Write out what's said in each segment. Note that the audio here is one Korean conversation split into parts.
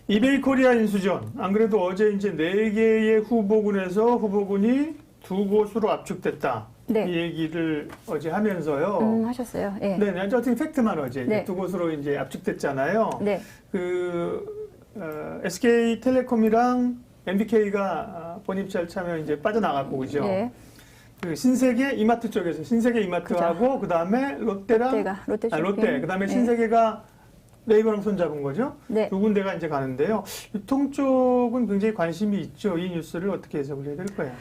이베이 코리아 인수전. 안 그래도 어제 이제 4개의 후보군에서 후보군이 2곳으로 압축됐다. 네. 이 얘기를 어제 하면서요. 하셨어요. 네. 네, 어쨌든 팩트만 어제 네. 2곳으로 이제 압축됐잖아요. 네. SK텔레콤이랑 MBK가 본입찰 참여 이제 빠져나갔고, 그죠? 네. 그 신세계 이마트 쪽에서 신세계 이마트하고 그다음에 롯데랑 롯데쇼핑. 롯데 그다음에 네. 신세계가 네이버랑 손잡은 거죠. 네. 두 군데가 이제 가는데요. 유통 쪽은 굉장히 관심이 있죠. 이 뉴스를 어떻게 해석을 해야 될까요?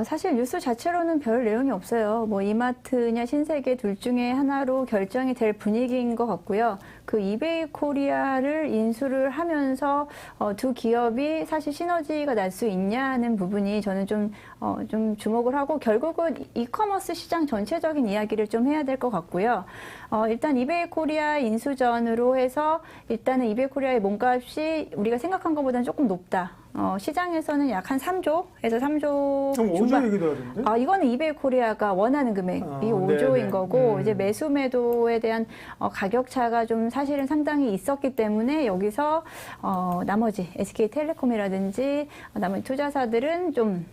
사실 뉴스 자체로는 별 내용이 없어요. 뭐 이마트냐 신세계 둘 중에 하나로 결정이 될 분위기인 것 같고요. 그 이베이 코리아를 인수를 하면서 두 기업이 사실 시너지가 날 수 있냐는 부분이 저는 좀 주목을 하고 결국은 이커머스 시장 전체적인 이야기를 좀 해야 될 것 같고요. 일단 이베이 코리아 인수전으로 해서 일단은 이베이 코리아의 몸값이 우리가 생각한 것보다는 조금 높다. 시장에서는 약 한 3조에서 3조 좀 5조 중반. 얘기도 하던데? 이거는 이베이 코리아가 원하는 금액이 5조인 네네. 거고 이제 매수 매도에 대한 가격 차가 좀 사실은 상당히 있었기 때문에 여기서 나머지 SK텔레콤이라든지 나머지 투자사들은 좀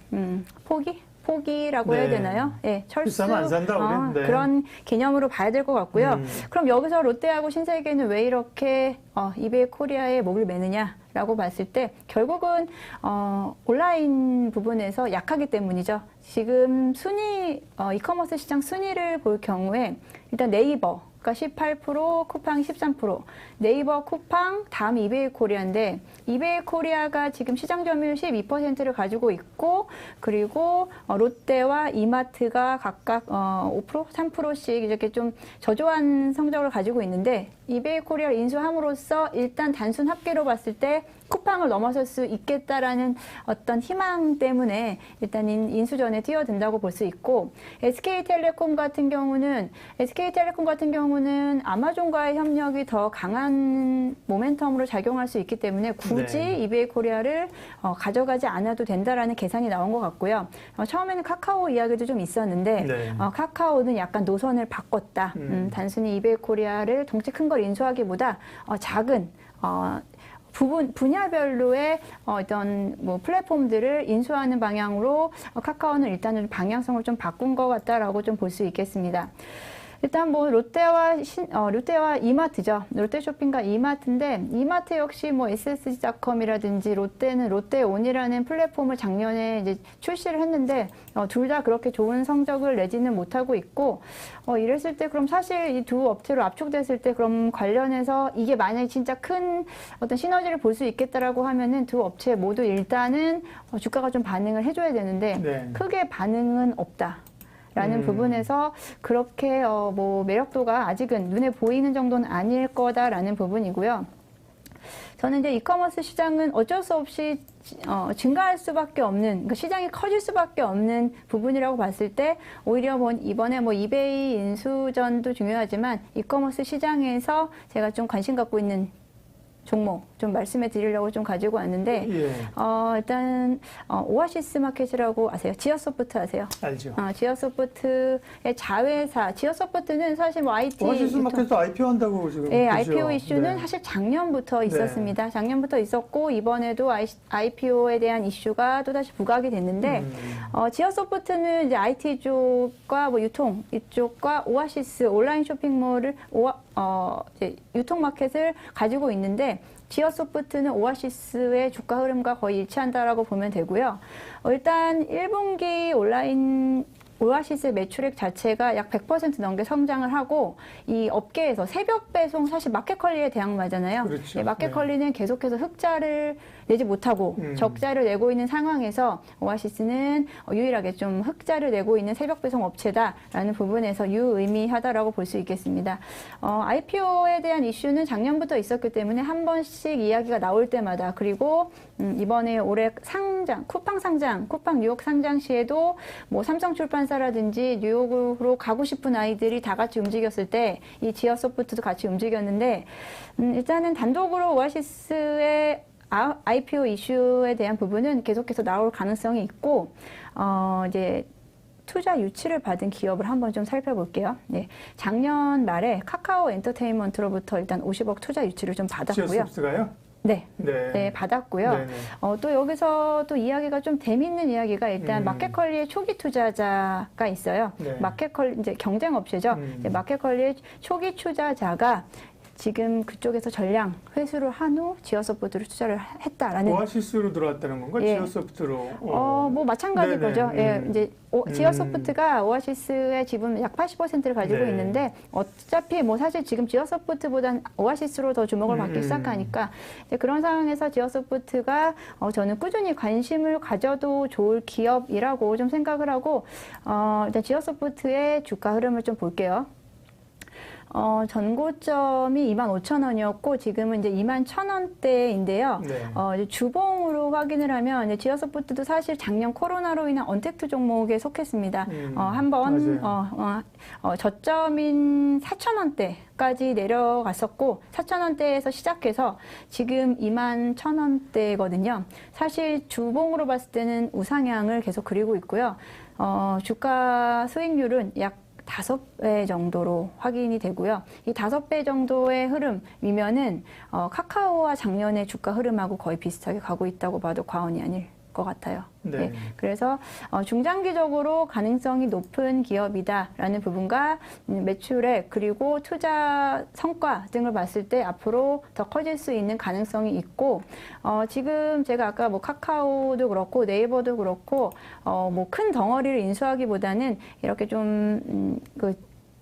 포기라고 해야 되나요? 네, 철수. 비싸면 안 산다 그랬는데. 그런 개념으로 봐야 될 것 같고요. 그럼 여기서 롯데하고 신세계는 왜 이렇게 이베이 코리아에 목을 매느냐라고 봤을 때 결국은 온라인 부분에서 약하기 때문이죠. 지금 이커머스 시장 순위를 볼 경우에 일단 네이버 가 18%, 쿠팡이 13%, 네이버, 쿠팡, 다음 이베이 코리아인데 이베이 코리아가 지금 시장 점유율 12%를 가지고 있고 그리고 롯데와 이마트가 각각 5%, 3%씩 이렇게 좀 저조한 성적을 가지고 있는데 이베이 코리아를 인수함으로써 일단 단순 합계로 봤을 때 쿠팡을 넘어설 수 있겠다라는 어떤 희망 때문에 일단 인수전에 뛰어든다고 볼 수 있고 SK텔레콤 같은 경우는 아마존과의 협력이 더 강한 모멘텀으로 작용할 수 있기 때문에 굳이 네. 이베이 코리아를 가져가지 않아도 된다라는 계산이 나온 것 같고요. 처음에는 카카오 이야기도 좀 있었는데 네. 카카오는 약간 노선을 바꿨다. 단순히 이베이 코리아를 덩치 큰 걸 인수하기보다 작은 분야별로의 어떤 플랫폼들을 인수하는 방향으로 카카오는 일단은 방향성을 좀 바꾼 것 같다라고 좀 볼 수 있겠습니다. 일단 롯데와 이마트죠. 롯데쇼핑과 이마트인데 이마트 역시 SSG닷컴이라든지 롯데는 롯데온이라는 플랫폼을 작년에 이제 출시를 했는데 둘 다 그렇게 좋은 성적을 내지는 못하고 있고 이랬을 때 그럼 사실 이 두 업체로 압축됐을 때 그럼 관련해서 이게 만약에 진짜 큰 어떤 시너지를 볼 수 있겠다라고 하면은 두 업체 모두 일단은 주가가 좀 반응을 해줘야 되는데 네. 크게 반응은 없다. 라는 부분에서 그렇게 매력도가 아직은 눈에 보이는 정도는 아닐 거다라는 부분이고요. 저는 이제 이커머스 시장은 어쩔 수 없이 증가할 수밖에 없는, 그러니까 시장이 커질 수밖에 없는 부분이라고 봤을 때 오히려 이번에 이베이 인수전도 중요하지만 이커머스 시장에서 제가 좀 관심 갖고 있는 종목 좀 말씀해 드리려고 좀 가지고 왔는데 일단 오아시스 마켓이라고 아세요? 지어소프트 아세요? 알죠. 지어소프트의 자회사 지어소프트는 사실 IT 오아시스 마켓도 IPO 한다고 지금 네, 그죠? IPO 이슈는 네. 사실 작년부터 네. 있었습니다. 작년부터 있었고 이번에도 IPO에 대한 이슈가 또다시 부각이 됐는데 지어소프트는 이제 IT 쪽과 유통 이쪽과 오아시스 온라인 쇼핑몰을 이제 유통 마켓을 가지고 있는데 지어소프트는 오아시스의 주가 흐름과 거의 일치한다라고 보면 되고요. 일단 1분기 오아시스 매출액 자체가 약 100% 넘게 성장을 하고 이 업계에서 새벽 배송 사실 마켓컬리에 대항마잖아요. 그렇죠. 네, 마켓컬리는 계속해서 흑자를 내지 못하고 적자를 내고 있는 상황에서 오아시스는 유일하게 좀 흑자를 내고 있는 새벽 배송 업체다라는 부분에서 유의미하다라고 볼 수 있겠습니다. IPO에 대한 이슈는 작년부터 있었기 때문에 한 번씩 이야기가 나올 때마다 그리고 이번에 올해 쿠팡 뉴욕 상장 시에도 삼성출판사라든지 뉴욕으로 가고 싶은 아이들이 다 같이 움직였을 때 이 지어소프트도 같이 움직였는데 일단은 단독으로 오아시스의 IPO 이슈에 대한 부분은 계속해서 나올 가능성이 있고 이제 투자 유치를 받은 기업을 한번 좀 살펴볼게요. 네, 작년 말에 카카오 엔터테인먼트로부터 일단 50억 투자 유치를 좀 받았고요. 지어소프트가요? 네. 네. 네, 받았고요. 네네. 또 여기서 또 이야기가 좀 재밌는 이야기가 일단 마켓컬리의 초기 투자자가 있어요. 네. 마켓컬리 이제 경쟁 업체죠. 이제 마켓컬리의 초기 투자자가 지금 그쪽에서 전량 회수를 한 후 지어소프트로 투자를 했다라는. 오아시스로 들어왔다는 건가? 예. 지어소프트로. 뭐 마찬가지 네네. 거죠. 예, 이제 지어소프트가 오아시스의 지분 약 80%를 가지고 네. 있는데 어차피 뭐 사실 지금 지어소프트보단 오아시스로 더 주목을 받기 시작하니까 이제 그런 상황에서 지어소프트가 저는 꾸준히 관심을 가져도 좋을 기업이라고 좀 생각을 하고 일단 지어소프트의 주가 흐름을 좀 볼게요. 전고점이 25,000원이었고 지금은 이제 21,000원대인데요. 네. 이제 주봉으로 확인을 하면 이제 지어소프트도 사실 작년 코로나로 인한 언택트 종목에 속했습니다. 한번 저점인 4,000원대까지 내려갔었고 4,000원대에서 시작해서 지금 21,000원대거든요. 사실 주봉으로 봤을 때는 우상향을 계속 그리고 있고요. 주가 수익률은 약 5배 정도로 확인이 되고요. 이 5배 정도의 흐름이면은 카카오와 작년의 주가 흐름하고 거의 비슷하게 가고 있다고 봐도 과언이 아닐 것 같아요. 네. 네. 그래서 중장기적으로 가능성이 높은 기업이다라는 부분과 매출액 그리고 투자 성과 등을 봤을 때 앞으로 더 커질 수 있는 가능성이 있고 지금 제가 아까 뭐 카카오도 그렇고 네이버도 그렇고 뭐 큰 덩어리를 인수하기보다는 이렇게 좀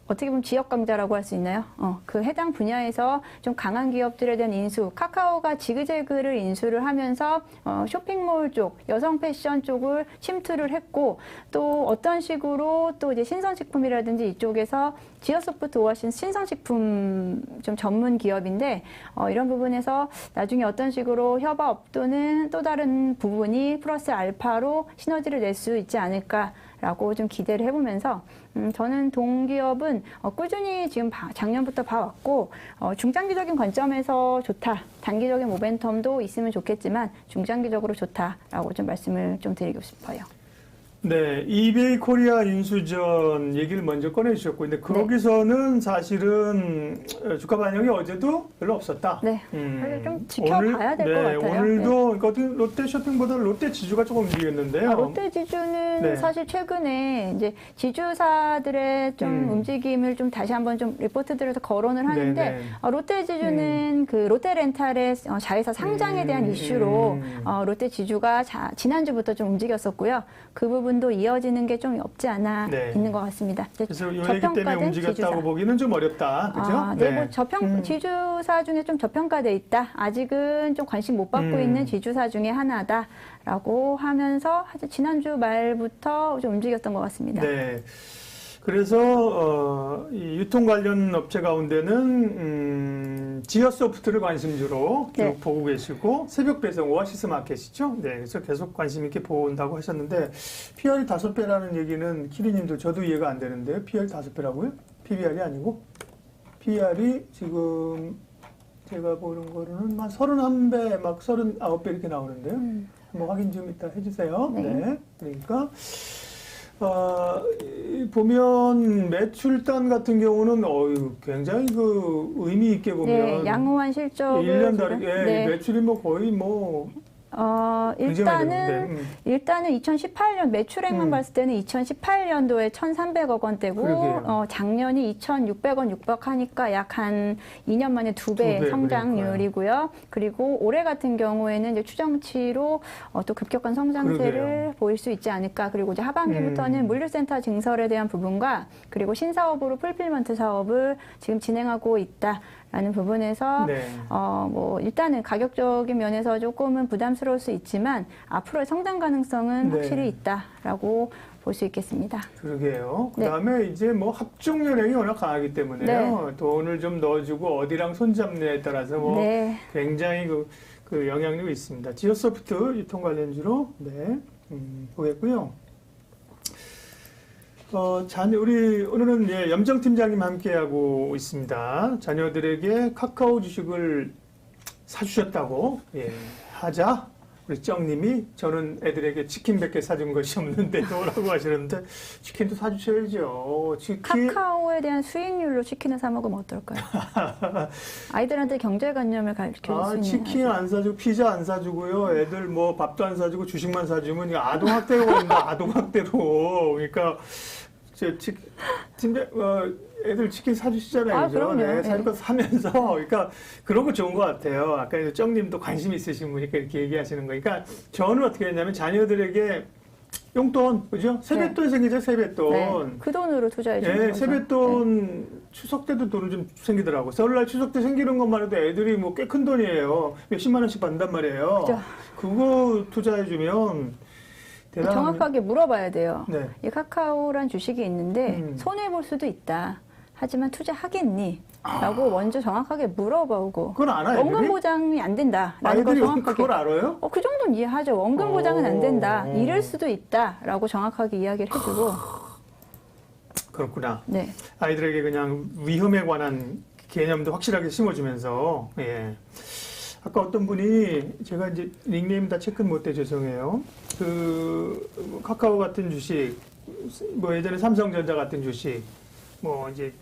어떻게 보면 지역 강자라고 할 수 있나요? 그 해당 분야에서 좀 강한 기업들에 대한 인수, 카카오가 지그재그를 인수를 하면서 쇼핑몰 쪽, 여성 패션 쪽을 침투를 했고 또 어떤 식으로 또 이제 신선식품이라든지 이쪽에서 지어소프트 오아시스 신선식품 좀 전문 기업인데 이런 부분에서 나중에 어떤 식으로 협업 또는 또 다른 부분이 플러스 알파로 시너지를 낼 수 있지 않을까라고 좀 기대를 해보면서 저는 동기업은 꾸준히 지금 작년부터 봐왔고 중장기적인 관점에서 좋다. 단기적인 모멘텀도 있으면 좋겠지만 중장기적으로 좋다라고 좀 말씀을 좀 드리고 싶어요. 네, 이베이 코리아 인수전 얘기를 먼저 꺼내주셨고, 근데 거기서는 사실은 주가 반영이 어제도 별로 없었다. 네, 좀 지켜봐야 될 것 같아요. 오늘도 그러니까 롯데 쇼핑보다 롯데 지주가 조금 움직였는데요. 롯데 지주는 사실 최근에 이제 지주사들의 좀 움직임을 좀 다시 한번 좀 리포트들에서 거론을 하는데 롯데 지주는 그 롯데렌탈의 자회사 상장에 대한 이슈로 롯데 지주가 지난주부터 좀 움직였었고요. 그 부분도 이어지는 게 좀 없지 않아 있는 것 같습니다. 그래서 이 얘기 때문에 움직였다고 지주사. 보기는 좀 어렵다. 그죠? 네, 뭐 지주사 중에 좀 저평가돼 있다. 아직은 좀 관심 못 받고 있는 지주사 중에 하나다라고 하면서 지난주 말부터 좀 움직였던 것 같습니다. 네. 그래서 이 유통 관련 업체 가운데는 지어소프트를 관심주로 쭉 보고 계시고 새벽 배송 오아시스 마켓이죠. 네, 그래서 계속 관심 있게 본다고 하셨는데 PR이 5배라는 얘기는 키리님도 저도 이해가 안 되는데요. PR이 5배라고요? PBR이 아니고 PR이 지금 제가 보는 거로는 막 31배, 막 39배 이렇게 나오는데요. 한번 확인 좀 이따 해주세요. 네. 그러니까. 보면 매출단 같은 경우는 굉장히 그 의미 있게 보면 양호한 실적을 1년 다르게 매출이 뭐 거의 뭐 일단은 2018년 매출액만 봤을 때는 2018년도에 1,300억 원대고 작년이 2,600원 육박하니까 약 한 2년 만에 2배 성장률이고요. 그리고 올해 같은 경우에는 이제 추정치로 또 급격한 성장세를 보일 수 있지 않을까. 그리고 이제 하반기부터는 물류센터 증설에 대한 부분과 그리고 신사업으로 풀필먼트 사업을 지금 진행하고 있다. 라는 부분에서 뭐 일단은 가격적인 면에서 조금은 부담스러울 수 있지만 앞으로의 성장 가능성은 확실히 있다라고 볼 수 있겠습니다. 그러게요. 그다음에 이제 뭐 합종 연행이 워낙 강하기 때문에요. 돈을 좀 넣어주고 어디랑 손잡느냐에 따라서 뭐 굉장히 그 영향력이 있습니다. 지오소프트 유통 관련주로 보겠고요. 우리 오늘은 염정 팀장님 함께하고 있습니다. 자녀들에게 카카오 주식을 사주셨다고 하자. 우리 쩡님이 저는 애들에게 치킨 100개 사준 것이 없는데도라고 하시는데 치킨도 사주셔야죠. 치킨. 카카오에 대한 수익률로 치킨을 사 먹으면 어떨까요? 아이들한테 경제관념을 가르쳐 줄 수 있는. 치킨 안 사주고 피자 안 사주고요. 애들 뭐 밥도 안 사주고 주식만 사주면 이거 아동학대로 걸린다. 아동학대로. 그러니까 애들 치킨 사주시잖아요. 그죠? 그럼요. 네, 사줄 거 사면서. 그러니까 그런 거 좋은 것 같아요. 아까 쩡님도 관심 있으신 분이니까 이렇게 얘기하시는 거니까 저는 어떻게 했냐면 자녀들에게 용돈, 그죠? 세뱃돈 생기죠, 세뱃돈. 네, 그 돈으로 투자해 주는 거죠. 세뱃돈 추석 때도 돈이 좀 생기더라고. 설날 추석 때 생기는 것만 해도 애들이 뭐 꽤 큰 돈이에요. 몇십만 원씩 받는단 말이에요. 그죠. 그거 투자해 주면 정확하게 물어봐야 돼요. 네. 이 카카오란 주식이 있는데 손해 볼 수도 있다. 하지만 투자하겠니? 라고 먼저 정확하게 물어보고 그건 알아요. 원금 보장이 안 된다라는 걸 아이들이 정확하게 그걸 알아요? 그 정도는 이해하죠. 원금 보장은 안 된다. 잃을 수도 있다라고 정확하게 이야기를 해주고 그렇구나. 네. 아이들에게 그냥 위험에 관한 개념도 확실하게 심어주면서 예. 아까 어떤 분이 제가 이제 닉네임 다 체크 못해 죄송해요. 그 카카오 같은 주식, 뭐 예전에 삼성전자 같은 주식, 뭐 이제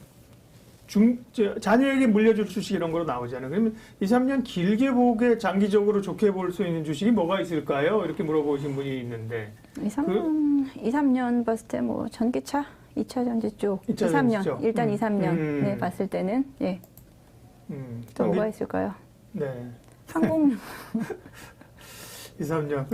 자녀에게 물려줄 주식 이런 거로 나오잖아요. 그러면 2, 3년 길게 보게 장기적으로 좋게 볼 수 있는 주식이 뭐가 있을까요? 이렇게 물어보신 분이 있는데 2, 3년 봤을 때 뭐 전기차, 2차 전지 쪽 2, 3년 일단 2, 3년 네, 봤을 때는 예. 또 뭐가 있을까요? 네. 항공 2, 3년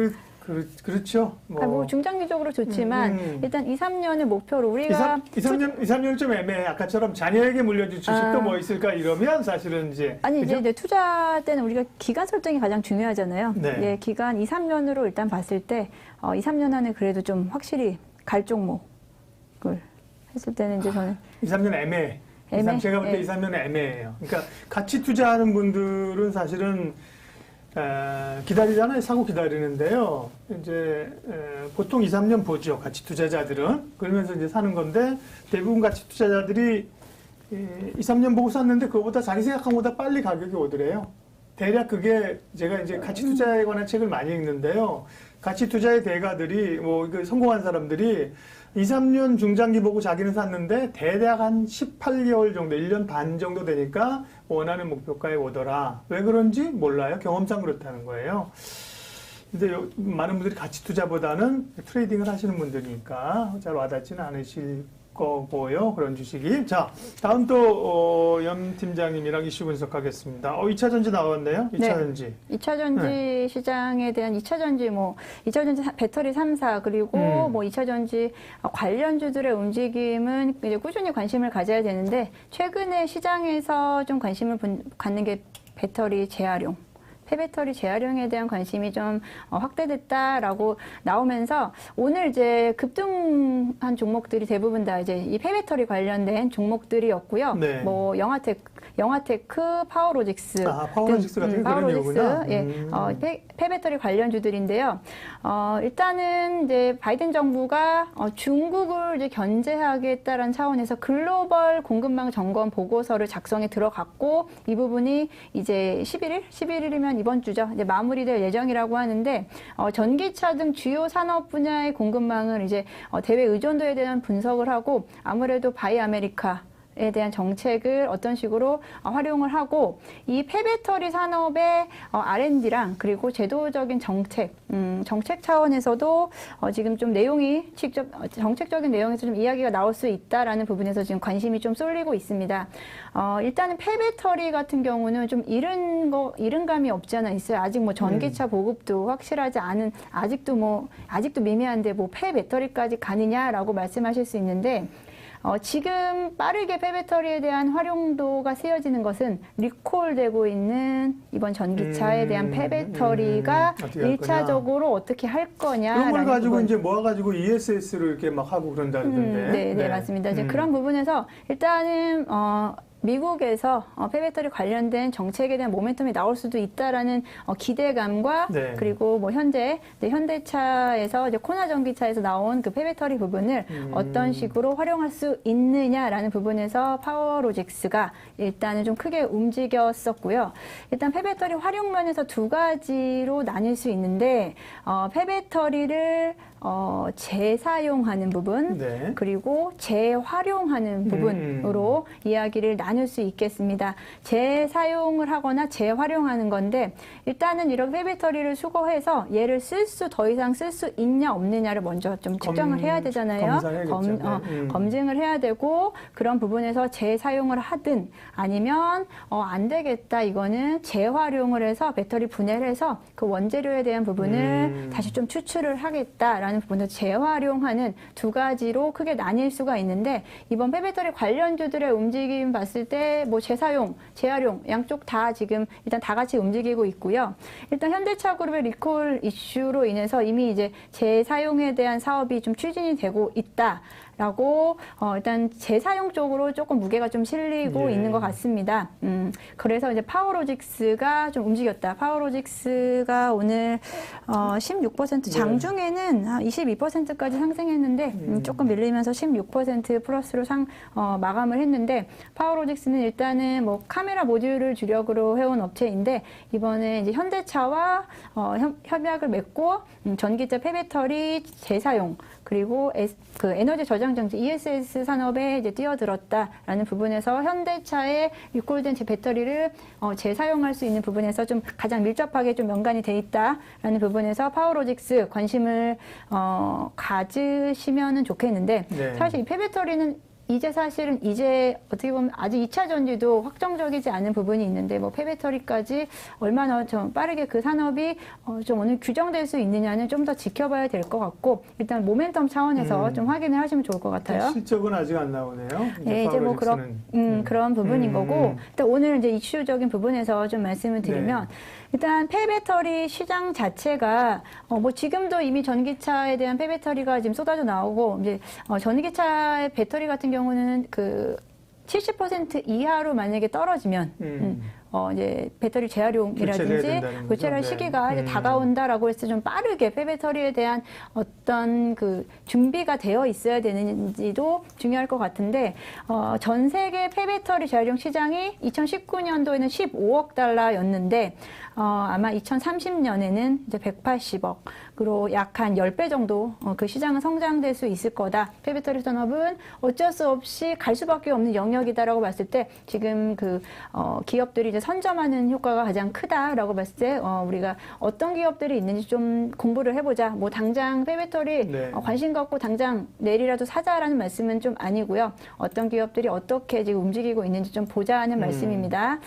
그렇죠. 뭐 중장기적으로 좋지만 일단 2, 3년을 목표로 우리가 2, 3년은 좀 애매해. 아까처럼 자녀에게 물려줄 주식도 뭐 있을까 이러면 사실은 이제 아니 그죠? 이제 투자 때는 우리가 기간 설정이 가장 중요하잖아요. 네. 예, 기간 2, 3년으로 일단 봤을 때 2, 3년 안에 그래도 좀 확실히 갈 종목을 했을 때는 이제 저는 2, 3년 애매해. 제가 볼 때 2, 3년은 애매해요. 그러니까 같이 투자하는 분들은 사실은 기다리잖아요. 사고 기다리는데요. 이제 보통 2, 3년 보죠. 같이 투자자들은. 그러면서 이제 사는 건데 대부분 같이 투자자들이 2, 3년 보고 샀는데 그거보다 자기 생각한 것보다 빨리 가격이 오더래요. 대략 그게 제가 이제 가치 투자에 관한 책을 많이 읽는데요. 가치 투자의 대가들이 뭐 성공한 사람들이 2, 3년 중장기 보고 자기는 샀는데 대략 한 18개월 정도, 1년 반 정도 되니까 원하는 목표가에 오더라. 왜 그런지 몰라요. 경험상 그렇다는 거예요. 근데 많은 분들이 가치 투자보다는 트레이딩을 하시는 분들이니까 잘 와닿지는 않으실 거고요. 그런 주식이. 자, 다음 또 염 팀장님이랑 이슈 분석하겠습니다. 2차 전지 나왔네요. 2차 전지. 2차 전지 시장에 대한 2차 전지 2차 전지 배터리 3사 그리고 2차 전지 관련주들의 움직임은 이제 꾸준히 관심을 가져야 되는데 최근에 시장에서 좀 관심을 갖는 게 배터리 재활용. 폐배터리 재활용에 대한 관심이 좀 확대됐다라고 나오면서 오늘 이제 급등한 종목들이 대부분 다 이제 이 폐배터리 관련된 종목들이었고요. 네. 뭐 영화테크, 파워로직스 파워로직스 같은 그런 경우구나. 폐배터리 관련주들인데요. 일단은 이제 바이든 정부가 중국을 이제 견제하겠다라는 차원에서 글로벌 공급망 점검 보고서를 작성에 들어갔고 이 부분이 이제 11일이면 이번 주죠. 이제 마무리될 예정이라고 하는데 전기차 등 주요 산업 분야의 공급망을 이제 대외 의존도에 대한 분석을 하고 아무래도 바이 아메리카에 대한 정책을 어떤 식으로 활용을 하고 이 폐배터리 산업의 R&D랑 그리고 제도적인 정책 차원에서도 지금 좀 내용이 직접 정책적인 내용에서 좀 이야기가 나올 수 있다라는 부분에서 지금 관심이 좀 쏠리고 있습니다. 일단은 폐배터리 같은 경우는 좀 이른 감이 없지 않아 있어요. 아직 뭐 전기차 보급도 확실하지 않은 아직도 미미한데 뭐 폐배터리까지 가느냐라고 말씀하실 수 있는데 지금 빠르게 폐배터리에 대한 활용도가 세워지는 것은 리콜되고 있는 이번 전기차에 대한 폐배터리가 1차적으로 어떻게 할 거냐라는 그런 걸 가지고 부분. 이제 모아가지고 ESS를 이렇게 막 하고 그런다던데. 네, 맞습니다. 이제 그런 부분에서 일단은 미국에서 폐배터리 관련된 정책에 대한 모멘텀이 나올 수도 있다라는 기대감과 네. 그리고 뭐 현대차에서 이제 코나 전기차에서 나온 그 폐배터리 부분을 어떤 식으로 활용할 수 있느냐라는 부분에서 파워로직스가 일단은 좀 크게 움직였었고요. 일단 폐배터리 활용면에서 두 가지로 나뉠 수 있는데 폐배터리를 재사용하는 부분 네. 그리고 재활용하는 부분으로 이야기를 나눌 수 있겠습니다. 재사용을 하거나 재활용하는 건데 일단은 이런 폐배터리를 수거해서 얘를 더 이상 쓸 수 있냐 없느냐를 먼저 좀 측정을 해야 되잖아요. 검증을 해야 되고 그런 부분에서 재사용을 하든 아니면 안 되겠다 이거는 재활용을 해서 배터리 분해를 해서 그 원재료에 대한 부분을 다시 좀 추출을 하겠다라는 부분을 재활용하는 두 가지로 크게 나뉠 수가 있는데 이번 폐배터리 관련주들의 움직임 봤을 때 뭐 재사용, 재활용 양쪽 다 지금 일단 다 같이 움직이고 있고요. 일단 현대차 그룹의 리콜 이슈로 인해서 이미 이제 재사용에 대한 사업이 좀 추진이 되고 있다. 라고 일단 재사용 쪽으로 조금 무게가 좀 실리고 있는 것 같습니다. 그래서 이제 파워로직스가 좀 움직였다. 파워로직스가 오늘 16% 장중에는 22%까지 상승했는데 조금 밀리면서 16% 플러스로 마감을 했는데 파워로직스는 일단은 뭐 카메라 모듈을 주력으로 해온 업체인데 이번에 이제 현대차와 협약을 맺고 전기차 폐배터리 재사용 그리고 그 에너지 저장 장치 ESS 산업에 이제 뛰어들었다라는 부분에서 현대차의 리콜된 배터리를 재사용할 수 있는 부분에서 좀 가장 밀접하게 좀 연관이 돼 있다라는 부분에서 파워로직스 관심을 가지시면은 좋겠는데 네. 사실 이 폐배터리는 사실은 어떻게 보면 아직 2차 전지도 확정적이지 않은 부분이 있는데 뭐 폐배터리까지 얼마나 좀 빠르게 그 산업이 좀 오늘 규정될 수 있느냐는 좀 더 지켜봐야 될 것 같고 일단 모멘텀 차원에서 좀 확인을 하시면 좋을 것 같아요. 실적은 아직 안 나오네요. 네, 이제 뭐 그런 부분인 거고 일단 오늘 이제 이슈적인 부분에서 좀 말씀을 드리면 일단 폐배터리 시장 자체가 뭐 지금도 이미 전기차에 대한 폐배터리가 지금 쏟아져 나오고 이제 전기차의 배터리 같은 경우는 그 70% 이하로 만약에 떨어지면 이제 배터리 재활용이라든지 교체할 시기가 이제 다가온다라고 해서 좀 빠르게 폐배터리에 대한 어떤 그 준비가 되어 있어야 되는지도 중요할 것 같은데 전 세계 폐배터리 재활용 시장이 2019년도에는 15억 달러였는데 아마 2030년에는 이제 180억으로 약 한 10배 정도 그 시장은 성장될 수 있을 거다. 폐배터리 산업은 어쩔 수 없이 갈 수밖에 없는 영역이다라고 봤을 때 지금 그 기업들이 이제 선점하는 효과가 가장 크다라고 봤을 때 우리가 어떤 기업들이 있는지 좀 공부를 해보자. 뭐 당장 폐배터리 관심 갖고 당장 내일이라도 사자라는 말씀은 좀 아니고요. 어떤 기업들이 어떻게 지금 움직이고 있는지 좀 보자는 말씀입니다.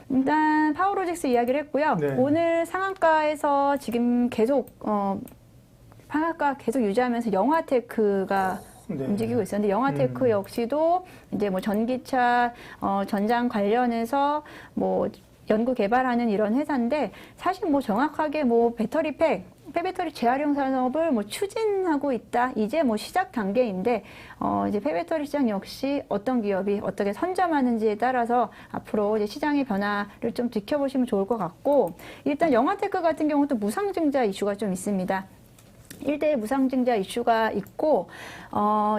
일단 파워로직스 이야기를 했고요. 오늘 상한가에서 지금 계속 상한가 계속 유지하면서 영화테크가 움직이고 있었는데 영화테크 역시도 이제 뭐 전기차 전장 관련해서 뭐 연구 개발하는 이런 회사인데 사실 뭐 정확하게 뭐 폐배터리 재활용 산업을 뭐 추진하고 있다. 이제 뭐 시작 단계인데 이제 폐배터리 시장 역시 어떤 기업이 어떻게 선점하는지에 따라서 앞으로 이제 시장의 변화를 좀 지켜보시면 좋을 것 같고 일단 영화테크 같은 경우도 무상증자 이슈가 좀 있습니다. 1대 무상증자 이슈가 있고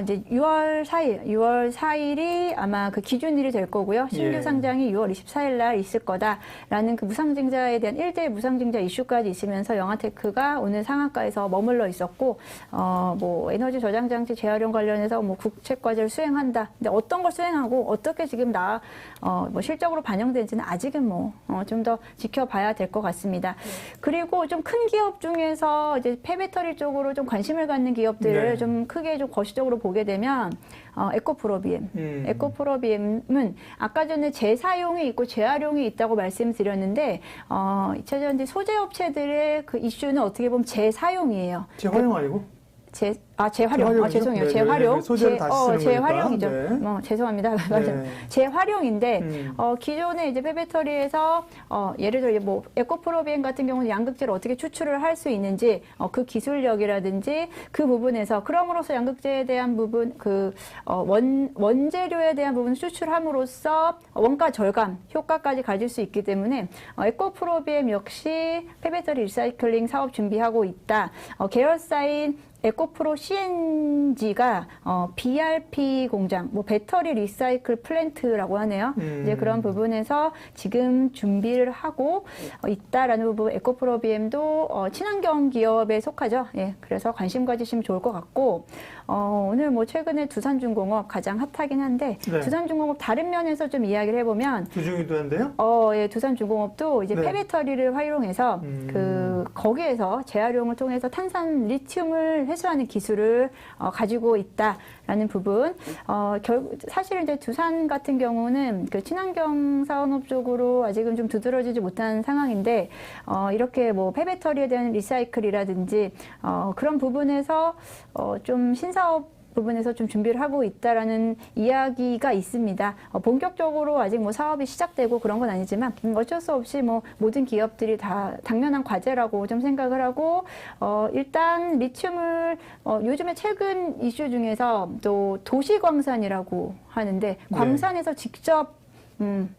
이제 6월 4일이 아마 그 기준일이 될 거고요. 신규 상장이 6월 24일 날 있을 거다라는 그 무상증자에 대한 1대 무상증자 이슈까지 있으면서 영화테크가 오늘 상한가에서 머물러 있었고 뭐 에너지 저장 장치 재활용 관련해서 뭐 국책 과제를 수행한다. 근데 어떤 걸 수행하고 어떻게 지금 뭐 실적으로 반영되는지는 아직은 뭐 좀 더 지켜봐야 될 것 같습니다. 그리고 좀 큰 기업 중에서 이제 폐배터리 쪽으로 좀 관심을 갖는 기업들을 좀 크게 좀 거시적으로 보게 되면 에코프로비엠. 에코프로비엠은 아까 전에 재사용이 있고 재활용이 있다고 말씀드렸는데 2차전지 소재 업체들의 그 이슈는 어떻게 보면 재사용이에요. 재활용 아니고? 재활용. 죄송해요. 네네. 재활용. 소재를 다시 쓰는 거니까. 재활용이죠. 네. 죄송합니다. 맞아요. 재활용인데, 음. 기존의 이제 폐배터리에서, 예를 들어, 뭐, 에코프로비엠 같은 경우는 양극재를 어떻게 추출을 할 수 있는지, 그 기술력이라든지, 그 부분에서, 그럼으로써 양극재에 대한 부분, 원재료에 대한 부분을 추출함으로써 원가 절감 효과까지 가질 수 있기 때문에, 에코프로비엠 역시 폐배터리 리사이클링 사업 준비하고 있다. 계열사인 에코프로 CNG가 BRP 공장, 뭐 배터리 리사이클 플랜트라고 하네요. 이제 그런 부분에서 지금 준비를 하고 있다라는 부분. 에코프로 BM도 친환경 기업에 속하죠. 예, 그래서 관심 가지시면 좋을 것 같고 오늘 뭐 최근에 두산중공업 가장 핫하긴 한데 네. 두산중공업 다른 면에서 좀 이야기를 해보면 두중이도 한데요? 예, 두산중공업도 이제 네. 폐배터리를 활용해서 거기에서 재활용을 통해서 탄산 리튬을 해소하는 기술을 가지고 있다라는 부분. 사실 이제 두산 같은 경우는 그 친환경 산업 쪽으로 아직은 좀 두드러지지 못한 상황인데 이렇게 뭐 폐배터리에 대한 리사이클이라든지 그런 부분에서 좀 신사업 부분에서 좀 준비를 하고 있다라는 이야기가 있습니다. 본격적으로 아직 뭐 사업이 시작되고 그런 건 아니지만 어쩔 수 없이 뭐 모든 기업들이 다 당면한 과제라고 좀 생각을 하고 일단 리튬을 요즘에 최근 이슈 중에서 또 도시광산이라고 하는데 광산에서 직접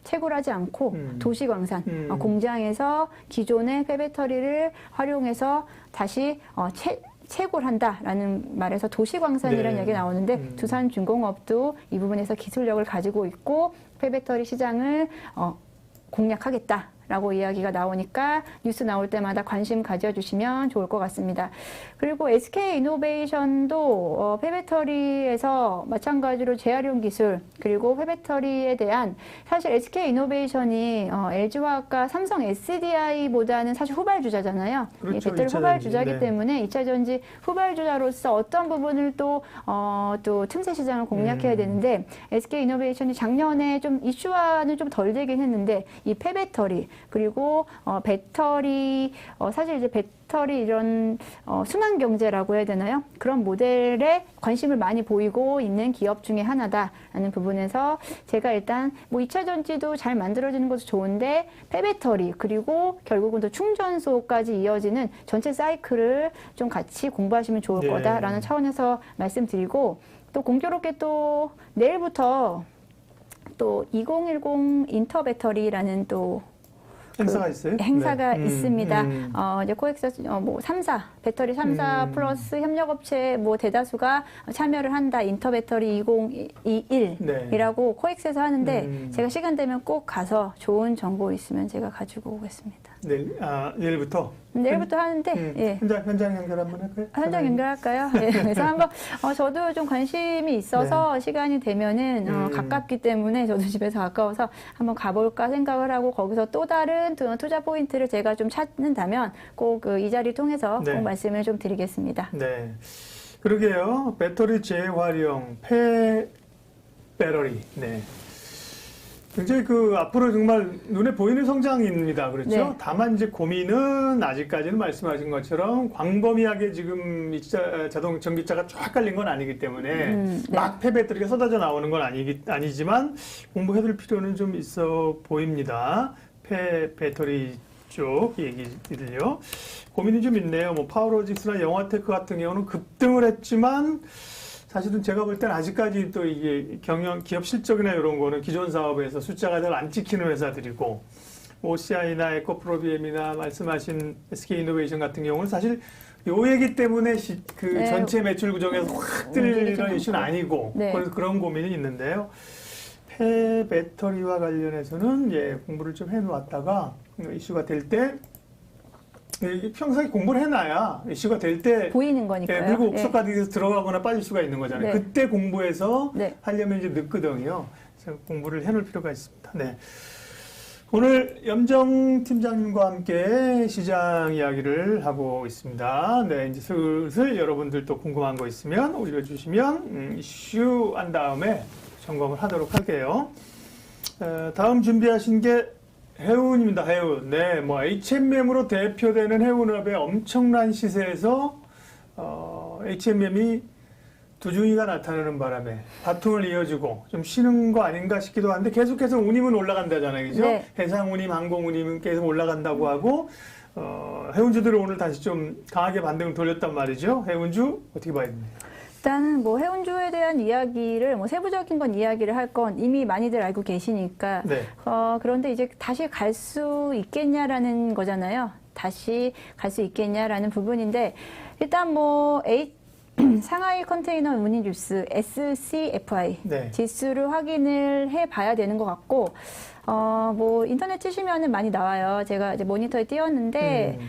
채굴하지 않고 도시광산 공장에서 기존의 폐배터리를 활용해서 다시 채굴한다라는 말에서 도시광산이라는 네. 얘기가 나오는데 두산중공업도 이 부분에서 기술력을 가지고 있고 폐배터리 시장을 공략하겠다라고 이야기가 나오니까 뉴스 나올 때마다 관심 가져주시면 좋을 것 같습니다. 그리고 SK이노베이션도 폐배터리에서 마찬가지로 재활용 기술 그리고 폐배터리에 대한 사실 SK이노베이션이 LG화학과 삼성 SDI보다는 사실 후발주자잖아요. 그렇죠. 이 배터리 2차 후발주자이기 전지. 네. 때문에 2차 전지 후발주자로서 어떤 부분을 또 틈새 시장을 공략해야 되는데 SK이노베이션이 작년에 좀 이슈화는 좀 덜 되긴 했는데 이 폐배터리 그리고 배터리 사실 이제 배터리 이런 순환 경제라고 해야 되나요? 그런 모델에 관심을 많이 보이고 있는 기업 중에 하나다라는 부분에서 제가 일단 뭐 2차 전지도 잘 만들어지는 것도 좋은데 폐배터리 그리고 결국은 또 충전소까지 이어지는 전체 사이클을 좀 같이 공부하시면 좋을 네. 거다라는 차원에서 말씀드리고 또 공교롭게 또 내일부터 또 2010 인터배터리라는 또 행사가 있어요? 행사가 네. 있습니다. 이제 코엑스 뭐 3사 배터리 3사 플러스 협력업체 뭐 대다수가 참여를 한다. 인터배터리 2021이라고 네. 코엑스에서 하는데 제가 시간 되면 꼭 가서 좋은 정보 있으면 제가 가지고 오겠습니다. 내일부터? 내일부터 하는데 예. 현장 연결 한번 할까요? 현장 연결할까요? 예. 그래서 한번 저도 좀 관심이 있어서 시간이 되면은 가깝기 때문에 저도 집에서 가까워서 한번 가볼까 생각을 하고 거기서 또 다른 투자 포인트를 제가 좀 찾는다면 꼭 이 자리 통해서 네. 꼭 말씀을 좀 드리겠습니다. 네. 그러게요. 배터리 재활용, 배터리. 네. 굉장히 앞으로 정말 눈에 보이는 성장입니다. 그렇죠? 네. 다만 이제 고민은 아직까지는 말씀하신 것처럼 광범위하게 지금 자동 전기차가 쫙 깔린 건 아니기 때문에 네. 막 폐배터리가 쏟아져 나오는 건 아니지만 공부해둘 필요는 좀 있어 보입니다. 배터리 쪽 얘기들요. 고민이 좀 있네요. 뭐 파워로직스나 영화테크 같은 경우는 급등을 했지만 사실은 제가 볼 땐 아직까지 또 이게 기업 실적이나 이런 거는 기존 사업에서 숫자가 잘 안 찍히는 회사들이고, OCI나 에코프로비엠이나 말씀하신 SK이노베이션 같은 경우는 사실 요 얘기 때문에 네. 전체 매출 구정에서 확 뜨는 이슈는 아니고, 네. 그래서 그런 고민이 있는데요. 폐배터리와 관련해서는 공부를 좀 해놓았다가 이슈가 될 때, 평소에 공부를 해놔야 이슈가 될 때 보이는 거니까요. 그리고 옥석가득에서 들어가거나 빠질 수가 있는 거잖아요. 네. 그때 공부해서 네. 하려면 이제 늦거든요. 그래서 공부를 해놓을 필요가 있습니다. 네. 오늘 염정 팀장님과 함께 시장 이야기를 하고 있습니다. 네, 이제 슬슬 여러분들도 궁금한 거 있으면 올려주시면 이슈 한 다음에 점검을 하도록 할게요. 다음 준비하신 게 해운입니다. 해운. 네, 뭐 HMM으로 대표되는 해운업의 엄청난 시세에서 HMM이 두중이가 나타나는 바람에 바통을 이어주고 좀 쉬는 거 아닌가 싶기도 한데 계속해서 운임은 올라간다잖아요. 그죠? 네. 해상 운임, 항공 운임은 계속 올라간다고 하고 해운주들은 오늘 다시 좀 강하게 반등을 돌렸단 말이죠. 해운주 어떻게 봐야 됩니까? 일단은 뭐 해운주에 대한 이야기를 뭐 세부적인 건 이야기를 할 건 이미 많이들 알고 계시니까 네. 그런데 이제 다시 갈 수 있겠냐라는 거잖아요. 다시 갈 수 있겠냐라는 부분인데 일단 뭐 상하이 컨테이너 운임 지수 SCFI 네. 지수를 확인을 해봐야 되는 것 같고 뭐 인터넷 치시면은 많이 나와요. 제가 이제 모니터에 띄웠는데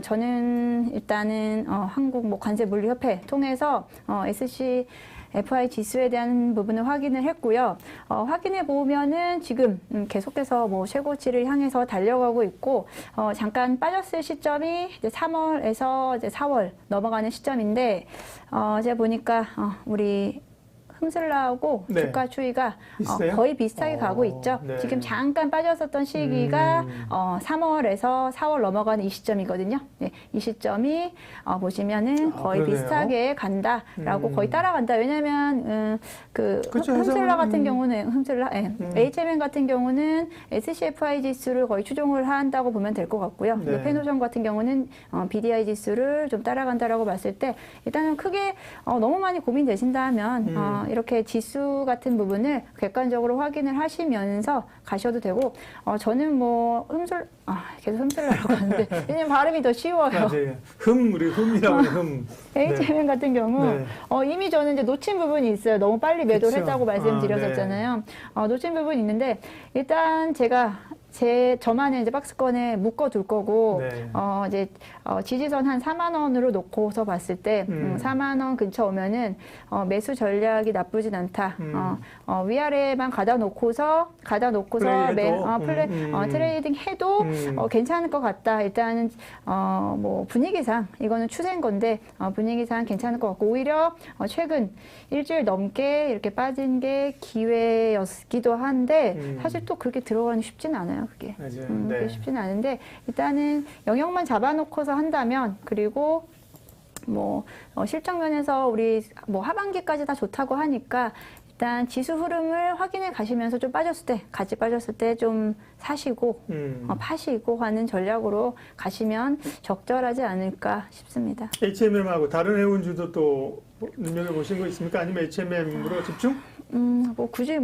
저는 일단은 한국 뭐 관세물리협회 통해서 SCFI 지수에 대한 부분을 확인을 했고요. 확인해 보면은 지금 계속해서 뭐 최고치를 향해서 달려가고 있고 잠깐 빠졌을 시점이 이제 3월에서 이제 4월 넘어가는 시점인데 제가 보니까 우리 흠슬라하고 네. 주가 추이가 있어요? 거의 비슷하게 가고 있죠. 네. 지금 잠깐 빠졌었던 시기가 3월에서 4월 넘어가는 이 시점이거든요. 네, 이 시점이 보시면은 거의 그러네요. 비슷하게 간다라고 거의 따라간다. 왜냐하면 그렇죠. 흠슬라 같은 경우는 HMM 같은 경우는 SCFI 지수를 거의 추종을 한다고 보면 될 것 같고요. 네. 페노션 같은 경우는 BDI 지수를 좀 따라간다라고 봤을 때 일단은 크게 너무 많이 고민되신다면 이렇게 지수 같은 부분을 객관적으로 확인을 하시면서 가셔도 되고 저는 뭐 계속 흠슬라라고 하는데 왜냐면 발음이 더 쉬워요. 맞아요. 우리 흠이라고 해요. 흠. HMM 같은 경우 네. 이미 저는 이제 놓친 부분이 있어요. 너무 빨리 매도를 그쵸. 했다고 말씀드렸었잖아요. 놓친 부분이 있는데 일단 제가 저만의 이제 박스권에 묶어둘 거고, 네. 이제, 지지선 한 4만 원으로 놓고서 봤을 때, 4만 원 근처 오면은, 매수 전략이 나쁘진 않다. 위아래만 가다 놓고서 트레이딩 해도, 괜찮을 것 같다. 일단은, 뭐, 분위기상, 이거는 추세인 건데, 분위기상 괜찮을 것 같고, 오히려, 최근 일주일 넘게 이렇게 빠진 게 기회였기도 한데, 사실 또 그렇게 들어가는 쉽진 않아요. 그게. 맞아요. 그게 네. 쉽지는 않은데 일단은 영역만 잡아놓고서 한다면 그리고 뭐 실적 면에서 우리 뭐 하반기까지 다 좋다고 하니까 일단 지수 흐름을 확인해 가시면서 좀 같이 빠졌을 때 좀 사시고 파시고 하는 전략으로 가시면 적절하지 않을까 싶습니다. HMM하고 다른 해운주도 또 눈여겨보신 거 있습니까? 아니면 HMM으로 집중? 뭐 굳이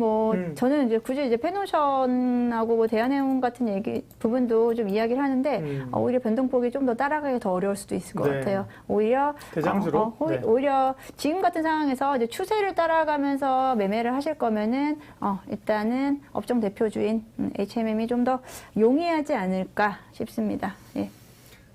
저는 이제 굳이 이제 페노션하고 뭐 대한해운 같은 부분도 좀 이야기를 하는데 오히려 변동폭이 좀 더 따라가기 더 어려울 수도 있을 것 네. 같아요. 오히려 대장주로? 네. 오히려 지금 같은 상황에서 이제 추세를 따라가면서 매매를 하실 거면은 일단은 업종 대표주인 HMM이 좀 더 용이하지 않을까 싶습니다. 예.